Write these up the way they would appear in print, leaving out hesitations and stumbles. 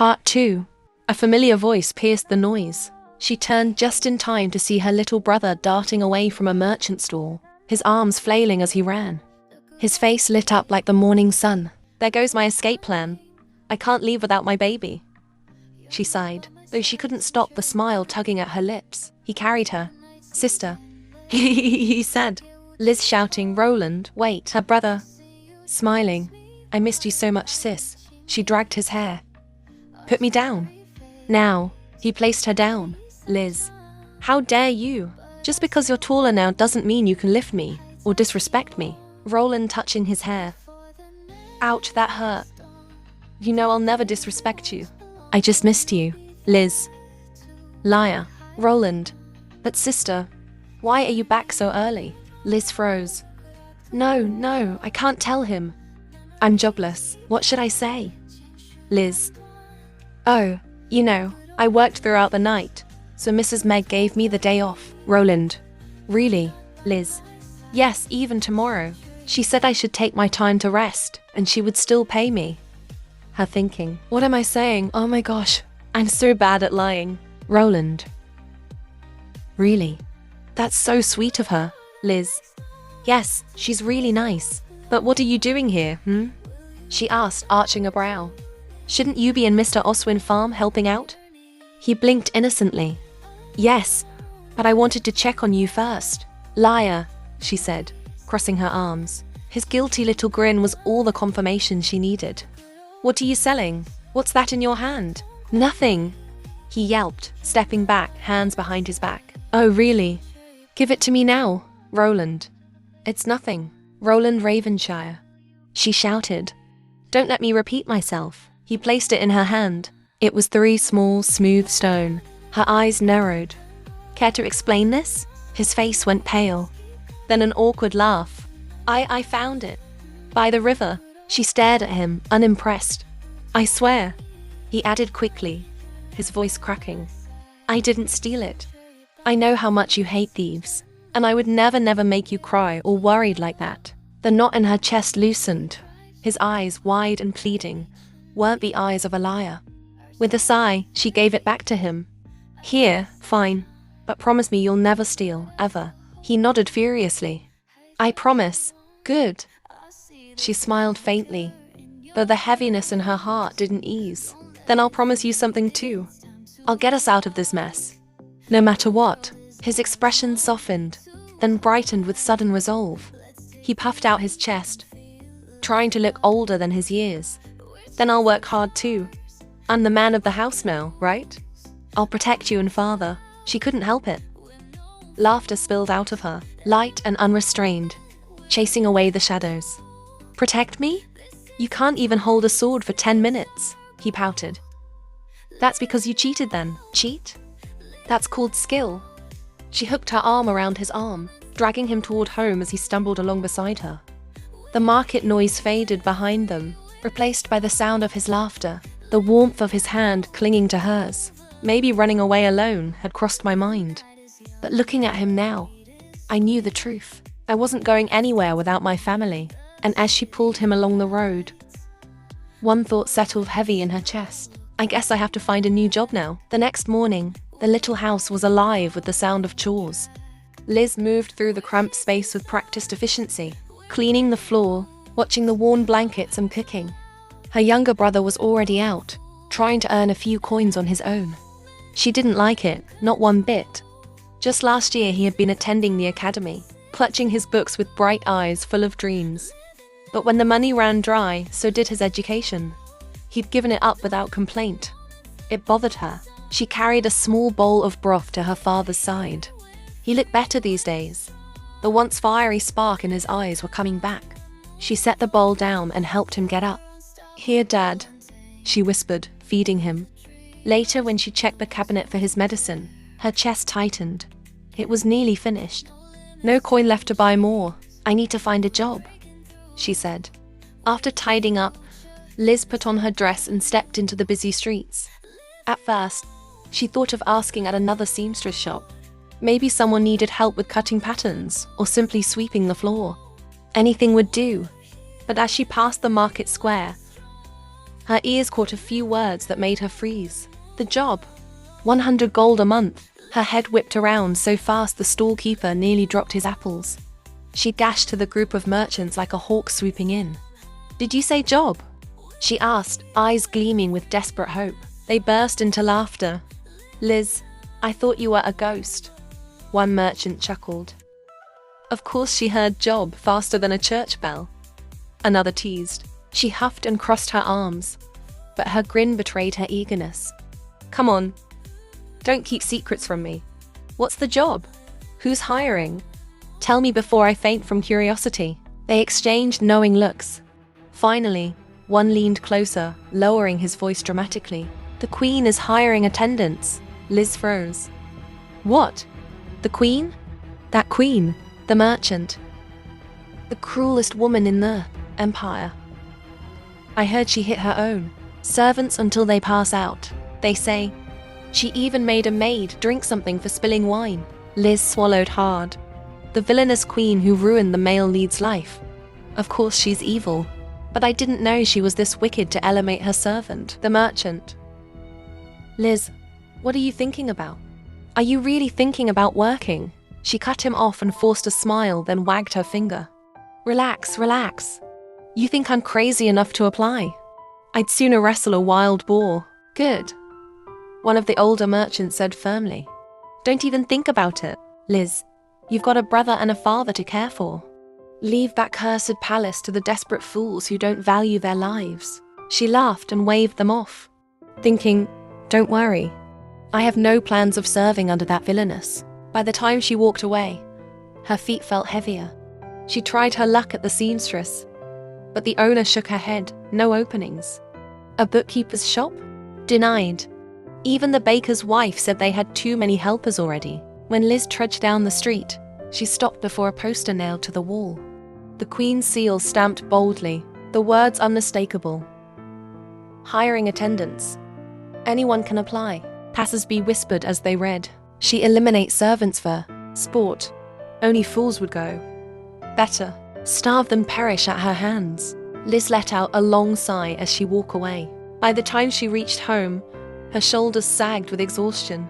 Part 2. A familiar voice pierced the noise. She turned just in time to see her little brother darting away from a merchant stall, his arms flailing as he ran. His face lit up like the morning sun. "There goes my escape plan. I can't leave without my baby," she sighed, though she couldn't stop the smile tugging at her lips. He carried her. "Sister," he said. Liz shouting, "Roland, wait," her brother smiling. "I missed you so much, sis." She dragged his hair. "Put me down. Now." He placed her down. "Liz, how dare you? Just because you're taller now doesn't mean you can lift me or disrespect me." Roland touching his hair. "Ouch, that hurt. You know I'll never disrespect you. I just missed you." Liz. "Liar." Roland. "But sister, why are you back so early?" Liz froze. No, I can't tell him. I'm jobless. What should I say?" Liz. "Oh, you know, I worked throughout the night, so Mrs. Meg gave me the day off." Roland. "Really?" Liz. "Yes, even tomorrow. She said I should take my time to rest, and she would still pay me." Her thinking, "What am I saying? Oh my gosh, I'm so bad at lying." Roland. "Really? That's so sweet of her." Liz. "Yes, she's really nice. But what are you doing here, she asked, arching a brow. "Shouldn't you be in Mr. Oswin farm helping out?" He blinked innocently. "Yes, but I wanted to check on you first." "Liar," she said, crossing her arms. His guilty little grin was all the confirmation she needed. "What are you selling? What's that in your hand?" "Nothing," he yelped, stepping back, hands behind his back. "Oh, really? Give it to me now." Roland. "It's nothing." Roland Ravenshire. She shouted. "Don't let me repeat myself." He placed it in her hand. It was 3 small, smooth stone. Her eyes narrowed. "Care to explain this?" His face went pale. Then an awkward laugh. I found it. By the river." She stared at him, unimpressed. "I swear," he added quickly, his voice cracking. "I didn't steal it. I know how much you hate thieves, and I would never make you cry or worried like that." The knot in her chest loosened. His eyes, wide and pleading, weren't the eyes of a liar. With a sigh, she gave it back to him. "Here, fine. But promise me you'll never steal, ever." He nodded furiously. "I promise." "Good." She smiled faintly, though the heaviness in her heart didn't ease. "Then I'll promise you something too. I'll get us out of this mess. No matter what." His expression softened, then brightened with sudden resolve. He puffed out his chest, trying to look older than his years. "Then I'll work hard too. I'm the man of the house now, right? I'll protect you and father." She couldn't help it. Laughter spilled out of her, light and unrestrained, chasing away the shadows. "Protect me? You can't even hold a sword for 10 minutes, he pouted. "That's because you cheated then." "Cheat? That's called skill." She hooked her arm around his arm, dragging him toward home as he stumbled along beside her. The market noise faded behind them, replaced by the sound of his laughter, the warmth of his hand clinging to hers. Maybe running away alone had crossed my mind. But looking at him now, I knew the truth. I wasn't going anywhere without my family. And as she pulled him along the road, one thought settled heavy in her chest. I guess I have to find a new job now. The next morning, the little house was alive with the sound of chores. Liz moved through the cramped space with practiced efficiency, cleaning the floor, watching the worn blankets and cooking. Her younger brother was already out, trying to earn a few coins on his own. She didn't like it, not one bit. Just last year he had been attending the academy, clutching his books with bright eyes full of dreams. But when the money ran dry, so did his education. He'd given it up without complaint. It bothered her. She carried a small bowl of broth to her father's side. He looked better these days. The once fiery spark in his eyes were coming back. She set the bowl down and helped him get up. "Here, Dad," she whispered, feeding him. Later, when she checked the cabinet for his medicine, her chest tightened. It was nearly finished. "No coin left to buy more. I need to find a job," she said. After tidying up, Liz put on her dress and stepped into the busy streets. At first, she thought of asking at another seamstress shop. Maybe someone needed help with cutting patterns or simply sweeping the floor. Anything would do. But as she passed the market square, Her ears caught a few words that made her freeze. The job. 100 gold a month. Her head whipped around so fast the stall-keeper nearly dropped his apples. She dashed to the group of merchants like a hawk swooping in. "Did you say job?" she asked, eyes gleaming with desperate hope. They burst into laughter. "Liz, I thought you were a ghost," one merchant chuckled. Of course she heard job faster than a church bell. Another teased. She huffed and crossed her arms, but her grin betrayed her eagerness. "Come on. Don't keep secrets from me. What's the job? Who's hiring? Tell me before I faint from curiosity." They exchanged knowing looks. Finally, one leaned closer, lowering his voice dramatically. "The Queen is hiring attendants." Liz froze. "What? The Queen?" "That Queen, the merchant. The cruelest woman in the Empire. I heard she hit her own servants until they pass out, they say. She even made a maid drink something for spilling wine." Liz swallowed hard. "The villainous queen who ruined the male lead's life. Of course she's evil, but I didn't know she was this wicked to eliminate her servant, the merchant." "Liz, what are you thinking about? Are you really thinking about working?" She cut him off and forced a smile, then wagged her finger. Relax. You think I'm crazy enough to apply? I'd sooner wrestle a wild boar." "Good," one of the older merchants said firmly. "Don't even think about it, Liz. You've got a brother and a father to care for. Leave that cursed palace to the desperate fools who don't value their lives." She laughed and waved them off, thinking, "Don't worry. I have no plans of serving under that villainess." By the time she walked away, her feet felt heavier. She tried her luck at the seamstress, but the owner shook her head. No openings. A bookkeeper's shop? Denied. Even the baker's wife said they had too many helpers already. When Liz trudged down the street, she stopped before a poster nailed to the wall. The Queen's seal stamped boldly, the words unmistakable. "Hiring attendants. Anyone can apply." Passersby whispered as they read. "She eliminates servants for sport. Only fools would go. Better starve than perish at her hands." Liz let out a long sigh as she walked away. By the time she reached home, her shoulders sagged with exhaustion.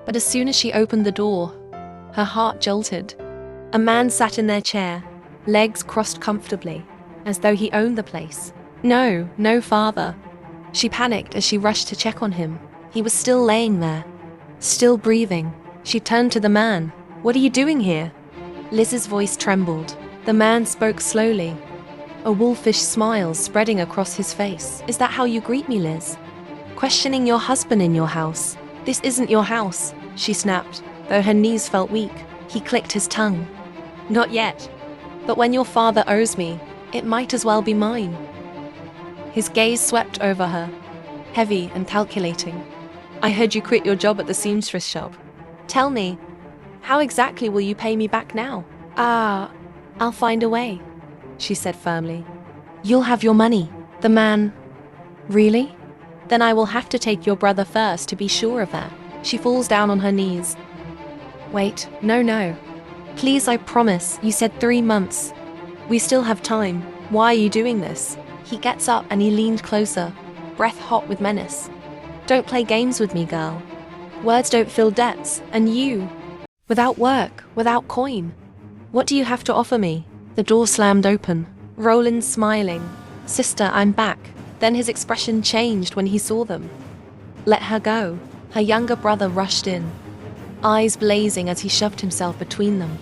But as soon as she opened the door, her heart jolted. A man sat in their chair, legs crossed comfortably, as though he owned the place. No, father. She panicked as she rushed to check on him. He was still laying there, still breathing. She turned to the man. "What are you doing here?" Liz's voice trembled. The man spoke slowly, a wolfish smile spreading across his face. "Is that how you greet me, Liz? Questioning your husband in your house? This isn't your house," she snapped, though her knees felt weak. He clicked his tongue. "Not yet. But when your father owes me, it might as well be mine." His gaze swept over her, heavy and calculating. "I heard you quit your job at the seamstress shop. Tell me, how exactly will you pay me back now?" I'll find a way," she said firmly. "You'll have your money." The man, "Really? Then I will have to take your brother first to be sure of that." She falls down on her knees. "Wait, no. Please, I promise, you said 3 months. We still have time. Why are you doing this?" He gets up and he leaned closer, breath hot with menace. "Don't play games with me, girl. Words don't fill debts, and you, without work, without coin. What do you have to offer me?" The door slammed open. Roland smiling. "Sister, I'm back." Then his expression changed when he saw them. "Let her go." Her younger brother rushed in, eyes blazing as he shoved himself between them.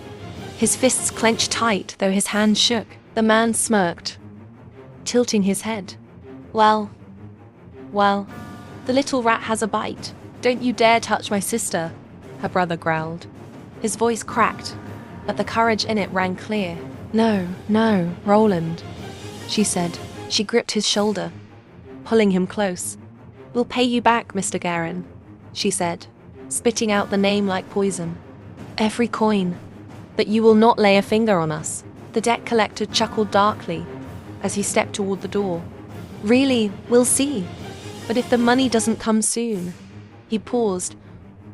His fists clenched tight, though his hands shook. The man smirked, tilting his head. Well, the little rat has a bite. Don't you dare touch my sister," her brother growled. His voice cracked, but the courage in it rang clear. No, Roland," she said. She gripped his shoulder, pulling him close. "We'll pay you back, Mr. Garin," she said, spitting out the name like poison. "Every coin. But you will not lay a finger on us." The debt collector chuckled darkly as he stepped toward the door. "Really, we'll see. But if the money doesn't come soon..." He paused,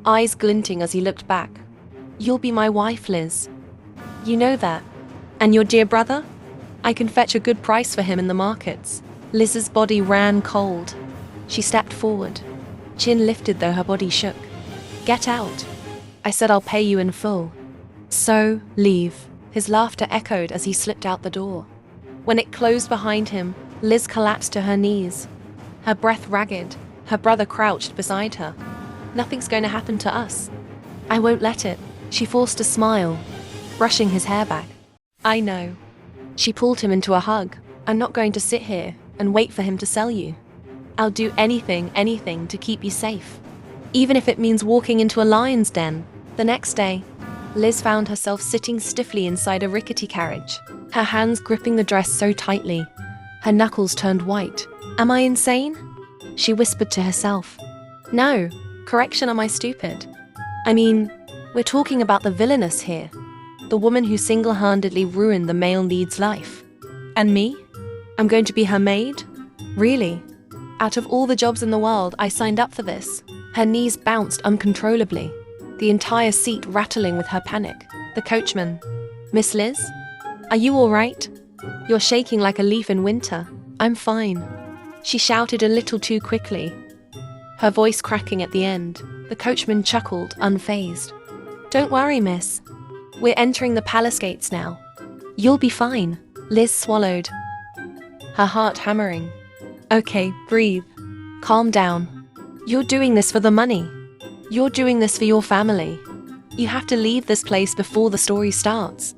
eyes glinting as he looked back. "You'll be my wife, Liz. You know that. And your dear brother? I can fetch a good price for him in the markets." Liz's body ran cold. She stepped forward, chin lifted though her body shook. Get out. I said I'll pay you in full. So, leave. His laughter echoed as he slipped out the door. When it closed behind him, Liz collapsed to her knees. Her breath ragged, her brother crouched beside her. Nothing's going to happen to us. I won't let it. She forced a smile, brushing his hair back. I know. She pulled him into a hug. I'm not going to sit here and wait for him to sell you. I'll do anything to keep you safe. Even if it means walking into a lion's den. The next day, Liz found herself sitting stiffly inside a rickety carriage, her hands gripping the dress so tightly. Her knuckles turned white. Am I insane? She whispered to herself. No, correction, am I stupid? I mean, we're talking about the villainess here. The woman who single-handedly ruined the male lead's life. And me? I'm going to be her maid? Really? Out of all the jobs in the world, I signed up for this. Her knees bounced uncontrollably, the entire seat rattling with her panic. The coachman. Miss Liz? Are you all right? You're shaking like a leaf in winter. I'm fine. She shouted a little too quickly, her voice cracking at the end. The coachman chuckled, unfazed. Don't worry, miss. We're entering the palace gates now. You'll be fine. Liz swallowed, her heart hammering. Okay, breathe. Calm down. You're doing this for the money. You're doing this for your family. You have to leave this place before the story starts.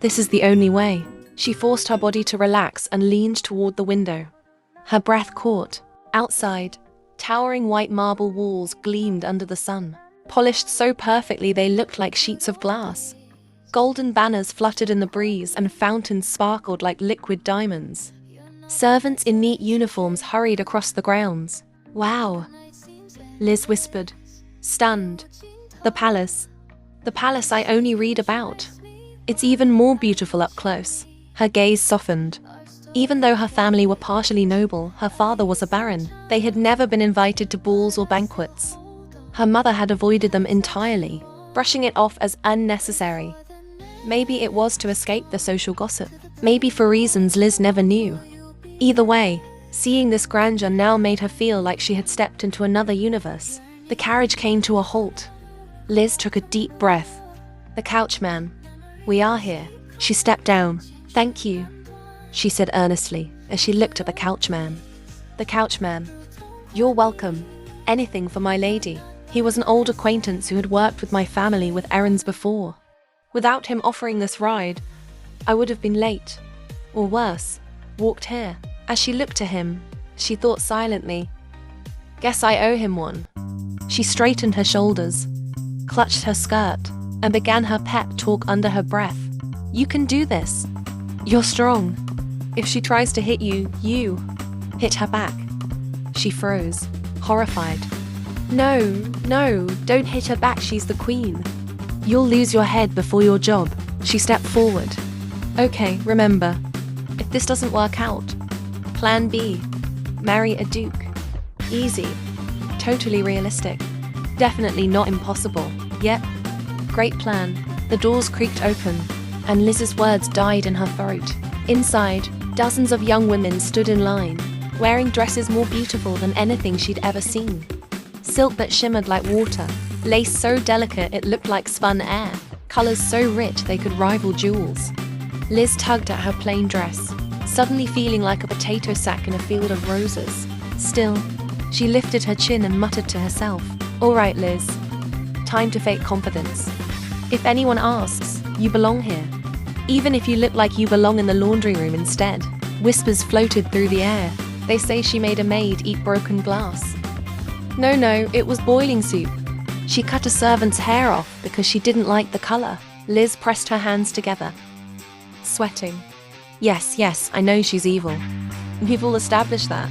This is the only way. She forced her body to relax and leaned toward the window. Her breath caught. Outside, towering white marble walls gleamed under the sun, polished so perfectly they looked like sheets of glass. Golden banners fluttered in the breeze and fountains sparkled like liquid diamonds. Servants in neat uniforms hurried across the grounds. Wow, Liz whispered, stunned. The palace I only read about. It's even more beautiful up close. Her gaze softened. Even though her family were partially noble, her father was a baron. They had never been invited to balls or banquets. Her mother had avoided them entirely, brushing it off as unnecessary. Maybe it was to escape the social gossip. Maybe for reasons Liz never knew. Either way, seeing this grandeur now made her feel like she had stepped into another universe. The carriage came to a halt. Liz took a deep breath. The couchman. We are here. She stepped down. Thank you, she said earnestly as she looked at the couchman. The couchman. You're welcome. Anything for my lady. He was an old acquaintance who had worked with my family with errands before. Without him offering this ride, I would have been late. Or worse, walked here. As she looked to him, she thought silently, guess I owe him one. She straightened her shoulders, clutched her skirt, and began her pep talk under her breath. You can do this. You're strong. If she tries to hit you, you hit her back. She froze, horrified. No, don't hit her back, she's the queen. You'll lose your head before your job. She stepped forward. Okay, remember, if this doesn't work out, plan B, marry a duke. Easy, totally realistic, definitely not impossible. Yep, great plan. The doors creaked open, and Liz's words died in her throat. Inside, dozens of young women stood in line, wearing dresses more beautiful than anything she'd ever seen. Silk that shimmered like water, lace so delicate it looked like spun air, colors so rich they could rival jewels. Liz tugged at her plain dress, suddenly feeling like a potato sack in a field of roses. Still, she lifted her chin and muttered to herself, all right, Liz, time to fake confidence. If anyone asks, you belong here. Even if you look like you belong in the laundry room instead. Whispers floated through the air. They say she made a maid eat broken glass. No, it was boiling soup. She cut a servant's hair off because she didn't like the color. Liz pressed her hands together, sweating. Yes, I know she's evil. We've all established that.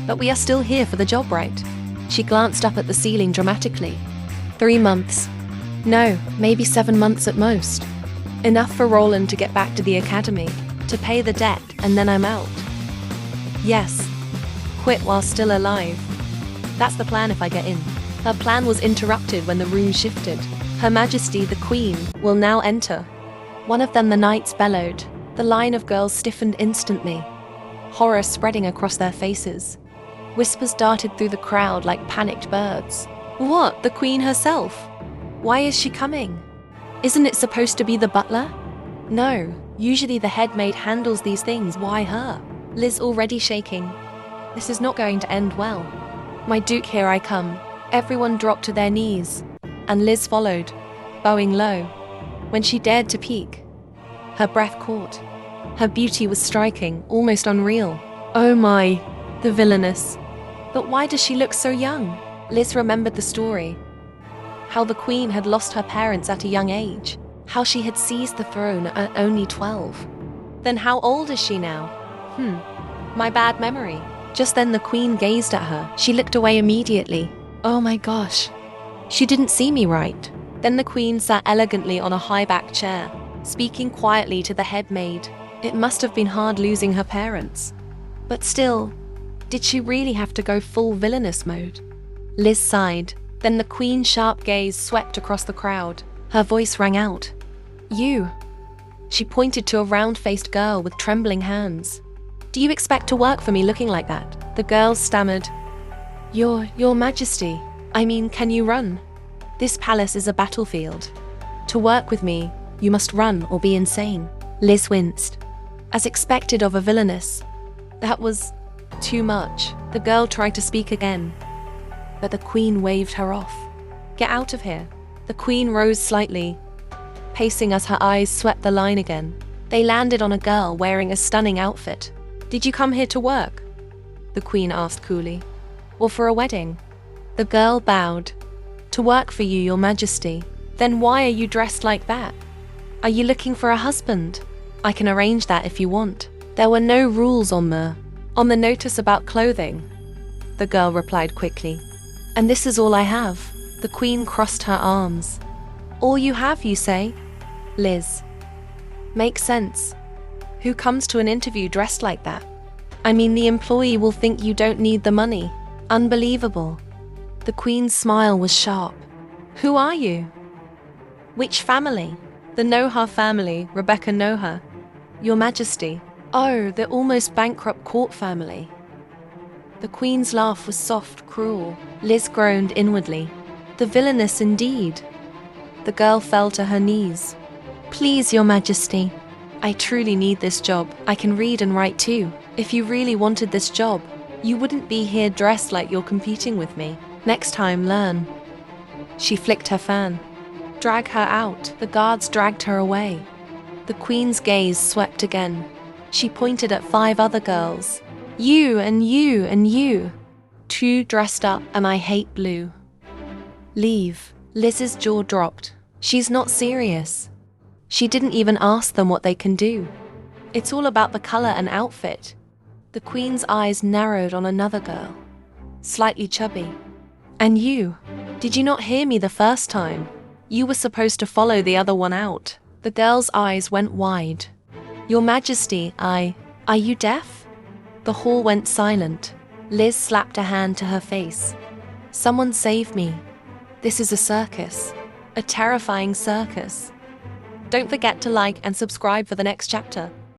But we are still here for the job, right? She glanced up at the ceiling dramatically. 3 months. No, maybe 7 months at most. Enough for Roland to get back to the academy, to pay the debt, and then I'm out. Yes. Quit while still alive. That's the plan if I get in. Her plan was interrupted when the room shifted. Her Majesty, the Queen, will now enter. One of them, the knights, bellowed. The line of girls stiffened instantly. horror spreading across their faces. Whispers darted through the crowd like panicked birds. What, the queen herself? Why is she coming? Isn't it supposed to be the butler? No, usually the head maid handles these things, why her? Liz already shaking. This is not going to end well. My duke, here I come. Everyone dropped to their knees, and Liz followed, bowing low. When she dared to peek, her breath caught. Her beauty was striking, almost unreal. Oh my, the villainess. But why does she look so young? Liz remembered the story. How the queen had lost her parents at a young age. How she had seized the throne at only 12. Then how old is she now? My bad memory. Just then the queen gazed at her. She looked away immediately. Oh my gosh. She didn't see me right. Then the queen sat elegantly on a high-backed chair, speaking quietly to the head maid. It must have been hard losing her parents. But still, did she really have to go full villainous mode? Liz sighed. Then the queen's sharp gaze swept across the crowd. Her voice rang out. You. She pointed to a round-faced girl with trembling hands. Do you expect to work for me looking like that? The girl stammered. Your Majesty. I mean, can you run? This palace is a battlefield. To work with me, you must run or be insane. Liz winced. As expected of a villainess. That was too much. The girl tried to speak again, but the queen waved her off. Get out of here. The queen rose slightly, pacing as her eyes swept the line again. They landed on a girl wearing a stunning outfit. Did you come here to work? The queen asked coolly. Or for a wedding? The girl bowed. To work for you, your Majesty. Then why are you dressed like that? Are you looking for a husband? I can arrange that if you want. There were no rules on the notice about clothing. The girl replied quickly. And this is all I have. The queen crossed her arms. All you have, you say? Liz. Makes sense. Who comes to an interview dressed like that? I mean, the employee will think you don't need the money. Unbelievable. The queen's smile was sharp. Who are you? Which family? The Noha family, Rebecca Noha. Your Majesty. Oh, the almost bankrupt court family. The queen's laugh was soft, cruel. Liz groaned inwardly. The villainess indeed. The girl fell to her knees. Please, your Majesty. I truly need this job. I can read and write too. If you really wanted this job, you wouldn't be here dressed like you're competing with me. Next time, learn. She flicked her fan. Drag her out. The guards dragged her away. The queen's gaze swept again. She pointed at 5 other girls. You and you and you. 2 dressed up, and I hate blue. Leave. Liz's jaw dropped. She's not serious. She didn't even ask them what they can do. It's all about the color and outfit. The queen's eyes narrowed on another girl, slightly chubby. And you? Did you not hear me the first time? You were supposed to follow the other one out. The girl's eyes went wide. Your Majesty, are you deaf? The hall went silent. Liz slapped a hand to her face. Someone save me. This is a circus. A terrifying circus. Don't forget to like and subscribe for the next chapter.